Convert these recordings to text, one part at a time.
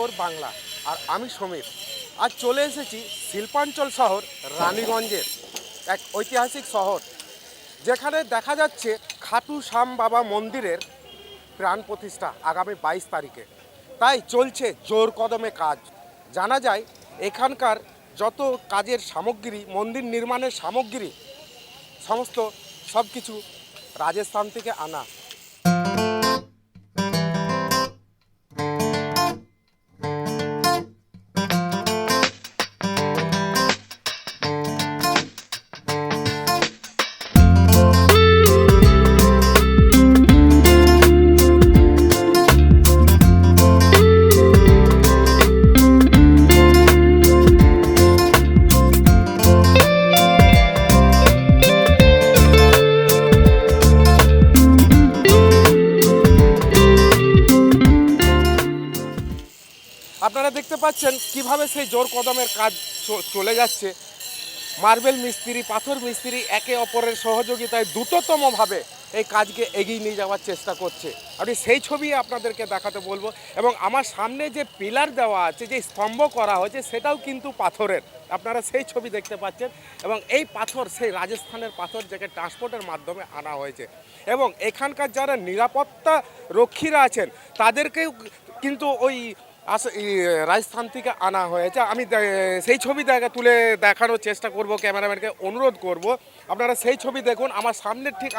খবর বাংলা। আর আমি সমীর। আজ চলে এসেছি শিল্পাঞ্চল শহর রানীগঞ্জের এক ঐতিহাসিক শহর, যেখানে দেখা যাচ্ছে খাটু শ্যাম বাবা মন্দিরের প্রাণ প্রতিষ্ঠা আগামী 22 তারিখে। তাই চলছে জোর কদমে কাজ। জানা যায় এখানকার যত কাজের সামগ্রী, মন্দির নির্মাণের সামগ্রী, সমস্ত সব কিছু রাজস্থান থেকে আনা। আপনারা দেখতে পাচ্ছেন কিভাবে সেই জোর কদমের কাজ চলে যাচ্ছে। মার্বেল মিস্ত্রি, পাথর মিস্ত্রি একে অপরের সহযোগিতায় দ্রুততমভাবে এই কাজকে এগিয়ে নিয়ে যাওয়ার চেষ্টা করছে। আমি সেই ছবি আপনাদেরকে দেখাতে বলবো। এবং আমার সামনে যে পিলার দেওয়া আছে, যে স্তম্ভ করা হয়েছে, সেটাও কিন্তু পাথরের। আপনারা সেই ছবি দেখতে পাচ্ছেন। এবং এই পাথর সেই রাজস্থানের পাথর, যাকে ট্রান্সপোর্টের মাধ্যমে আনা হয়েছে। এবং এখানকার যারা নিরাপত্তা রক্ষীরা আছেন তাদেরকেও কিন্তু ওই রাজস্থান থেকে আনা হয়েছে। আমি সেই ছবি তুলে দেখানোর চেষ্টা করব, ক্যামেরাম্যানকে অনুরোধ করব। আপনারা সেই ছবি দেখুন। আমার সামনে ঠিক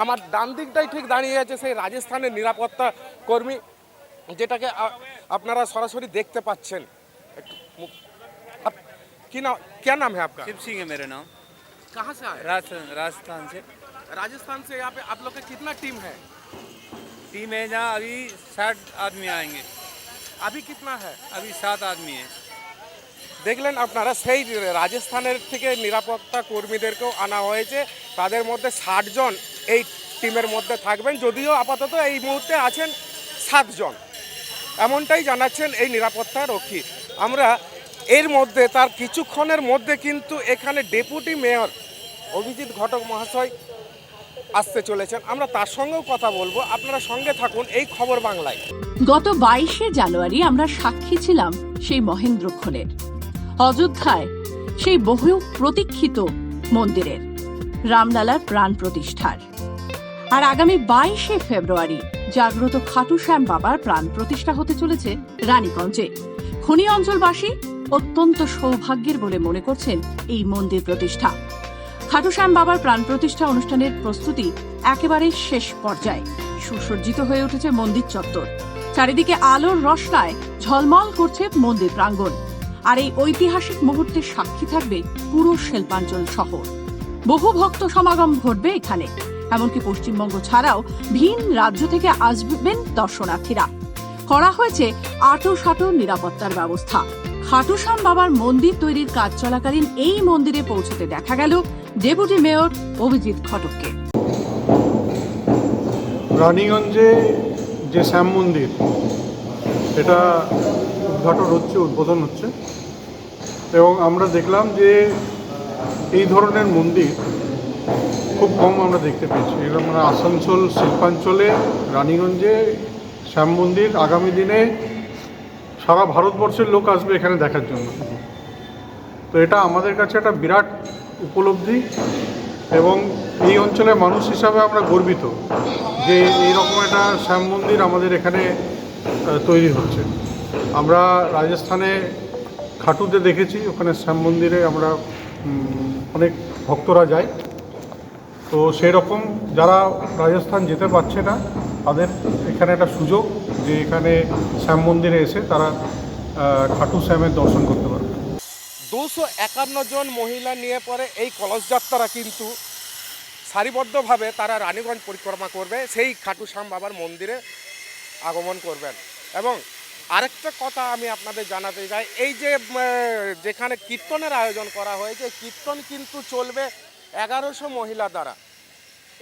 আমার ডান দিকটাই ঠিক দাঁড়িয়ে আছে সেই রাজস্থানের নিরাপত্তা কর্মী, যেটাকে আপনারা সরাসরি দেখতে পাচ্ছেন। क्या नाम है आपका? शिव सिंह है मेरा नाम। कहाँ से आए? राजस्थान से। राजस्थान से यहाँ पे आप लोग का कितना टीम है? टीम है जहाँ अभी 60 आदमी आएंगे। अभी कितना है? अभी 7 आदमी है। দেখলেন আপনারা, সেই রাজস্থানের থেকে নিরাপত্তা কর্মীদেরকেও আনা হয়েছে। তাদের মধ্যে 60 জন এই টিমের মধ্যে থাকবেন, যদিও আপাতত এই মুহূর্তে আছেন 7 জন, এমনটাই জানাচ্ছেন এই নিরাপত্তা রক্ষী। আমরা এর মধ্যে তার কিছুক্ষণের মধ্যে কিন্তু এখানে ডেপুটি মেয়র অভিজিৎ ঘটক মহাশয় আসতে চলেছেন। আমরা তার সঙ্গেও কথা বলবো। আপনারা সঙ্গে থাকুন এই খবর বাংলায়। গত 22শে জানুয়ারি আমরা সাক্ষী ছিলাম সেই মহেন্দ্রক্ষণের, অযোধ্যায় সেই বহু প্রতীক্ষিত মন্দিরের, রামলালার প্রাণ প্রতিষ্ঠার। আর আগামী 22শে ফেব্রুয়ারি জাগ্রত খাটু শ্যাম বাবার প্রাণ প্রতিষ্ঠা হতে চলেছে রানীগঞ্জে। খনি অঞ্চলবাসী অত্যন্ত সৌভাগ্যের বলে মনে করছেন এই মন্দির প্রতিষ্ঠা। খাটু শ্যাম বাবার প্রাণ প্রতিষ্ঠা অনুষ্ঠানের প্রস্তুতি একেবারে শেষ পর্যায়ে। সুসজ্জিত হয়ে উঠেছে মন্দির চত্বর, চারিদিকে আলোর রসনায় ঝলমল করছে মন্দির প্রাঙ্গণ। আর এই ঐতিহাসিক মুহূর্তের সাক্ষী থাকবে পুরো শিল্পাঞ্চল শহর। বহু ভক্ত সমাগম ঘটবে এখানে, এমনকি পশ্চিমবঙ্গ ছাড়াও ভিন রাজ্য থেকে আসবেন দর্শনার্থীরা। করা হয়েছে আঁটো-সাঁটো নিরাপত্তার ব্যবস্থা। খাটু শ্যাম বাবার মন্দির তৈরির কাজ চলাকালীন এই মন্দিরে পৌঁছতে দেখা গেল ডেপুটি মেয়র অভিজিৎ ঘটককে। রানীগঞ্জে যে শ্যাম মন্দির, এটা উদ্বোধন হচ্ছে এবং আমরা দেখলাম যে এই ধরনের মন্দির খুব কম আমরা দেখতে পেয়েছি। এরকম মানে আসানসোল শিল্পাঞ্চলে রানীগঞ্জে শ্যাম মন্দির আগামী দিনে সারা ভারতবর্ষের লোক আসবে এখানে দেখার জন্য। তো এটা আমাদের কাছে একটা বিরাট উপলব্ধি এবং এই অঞ্চলের মানুষ হিসাবে আমরা গর্বিত যে এইরকম একটা শ্যাম মন্দির আমাদের এখানে তৈরি হচ্ছে। আমরা রাজস্থানে খাটুতে দেখেছি, ওখানে শ্যাম মন্দিরে আমরা অনেক ভক্তরা যায়। তো সেই রকম যারা রাজস্থান যেতে পারছে না তাদের এখানে একটা সুযোগ যে এখানে শ্যাম মন্দিরে এসে তারা খাটু শ্যামের দর্শন করতে পারবে। 251 জন মহিলা নিয়ে পরে এই কলস যাত্রা কিন্তু সারিবদ্ধভাবে তারা রানীগঞ্জ পরিক্রমা করবে, সেই খাটু শ্যাম বাবার মন্দিরে আগমন করবেন। এবং আরেকটা কথা আমি আপনাদের জানাতে চাই, এই যে যেখানে কীর্তনের আয়োজন করা হয়েছে, কীর্তন কিন্তু চলবে 1100 মহিলা দ্বারা।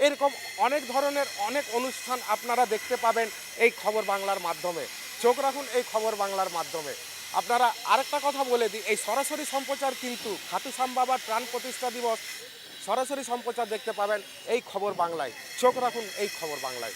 এরকম অনেক ধরনের অনেক অনুষ্ঠান আপনারা দেখতে পাবেন এই খবর বাংলার মাধ্যমে। চোখ রাখুন এই খবর বাংলার মাধ্যমে। আপনারা আরেকটা কথা বলে দিই, এই সরাসরি সম্প্রচার কিন্তু খাটু শ্যাম বাবার প্রাণ প্রতিষ্ঠা দিবস সরাসরি সম্প্রচার দেখতে পাবেন এই খবর বাংলায়। চোখ রাখুন এই খবর বাংলায়।